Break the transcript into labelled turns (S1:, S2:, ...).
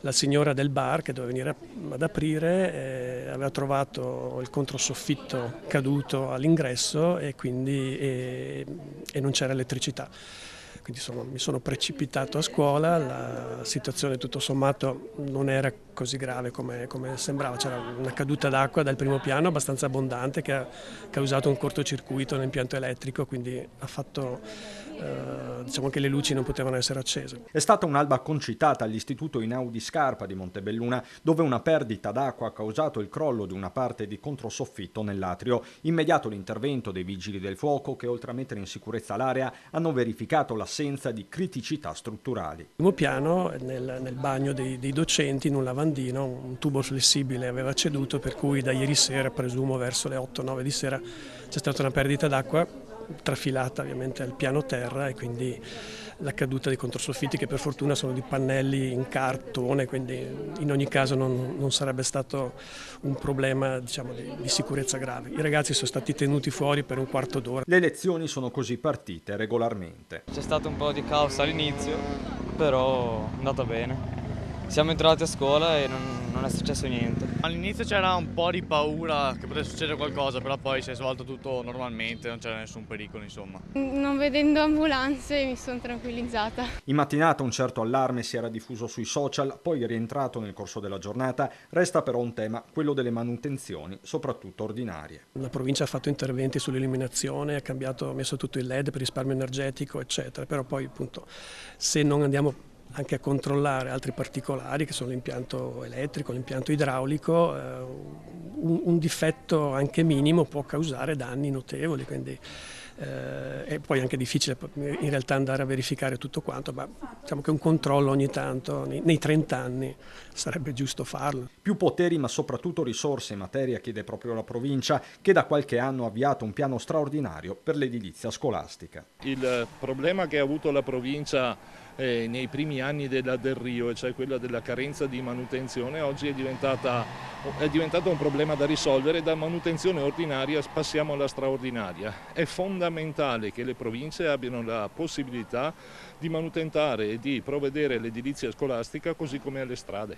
S1: La signora del bar che doveva venire ad aprire aveva trovato il controsoffitto caduto all'ingresso e quindi non c'era elettricità. Quindi mi sono precipitato a scuola, la situazione tutto sommato non era così grave come sembrava, c'era una caduta d'acqua dal primo piano abbastanza abbondante che ha causato un cortocircuito nell'impianto elettrico, quindi ha fatto diciamo che le luci non potevano essere accese.
S2: È stata un'alba concitata all'Istituto Einaudi Scarpa di Montebelluna, dove una perdita d'acqua ha causato il crollo di una parte di controsoffitto nell'atrio. Immediato l'intervento dei vigili del fuoco che, oltre a mettere in sicurezza l'area, hanno verificato l'assenza di criticità strutturali.
S1: Il primo piano, nel bagno dei docenti, in un lavandino, un tubo flessibile aveva ceduto, per cui da ieri sera, presumo verso le 8-9 di sera, c'è stata una perdita d'acqua trafilata ovviamente al piano terra e quindi la caduta dei controsoffitti, che per fortuna sono di pannelli in cartone, quindi in ogni caso non sarebbe stato un problema, diciamo, di sicurezza grave. I ragazzi sono stati tenuti fuori per un quarto d'ora.
S2: Le lezioni sono così partite regolarmente.
S3: C'è stato un po' di caos all'inizio, però è andata bene. Siamo entrati a scuola e non è successo niente.
S4: All'inizio c'era un po' di paura che potesse succedere qualcosa, però poi si è svolto tutto normalmente, non c'era nessun pericolo, insomma.
S5: Non vedendo ambulanze mi sono tranquillizzata.
S2: In mattinata un certo allarme si era diffuso sui social, poi rientrato nel corso della giornata. Resta però un tema, quello delle manutenzioni, soprattutto ordinarie.
S1: La provincia ha fatto interventi sull'illuminazione, ha messo tutto il LED per risparmio energetico, eccetera, però poi appunto se non andiamo anche a controllare altri particolari che sono l'impianto elettrico, l'impianto idraulico, un difetto anche minimo può causare danni notevoli, quindi è poi anche difficile in realtà andare a verificare tutto quanto, ma diciamo che un controllo ogni tanto, nei 30 anni, sarebbe giusto farlo.
S2: Più poteri ma soprattutto risorse in materia chiede proprio la provincia, che da qualche anno ha avviato un piano straordinario per l'edilizia scolastica.
S6: Il problema che ha avuto la provincia nei primi anni del Rio, cioè quella della carenza di manutenzione, oggi è diventato un problema da risolvere. Da manutenzione ordinaria passiamo alla straordinaria. È fondamentale che le province abbiano la possibilità di manutentare e di provvedere all'edilizia scolastica così come alle strade.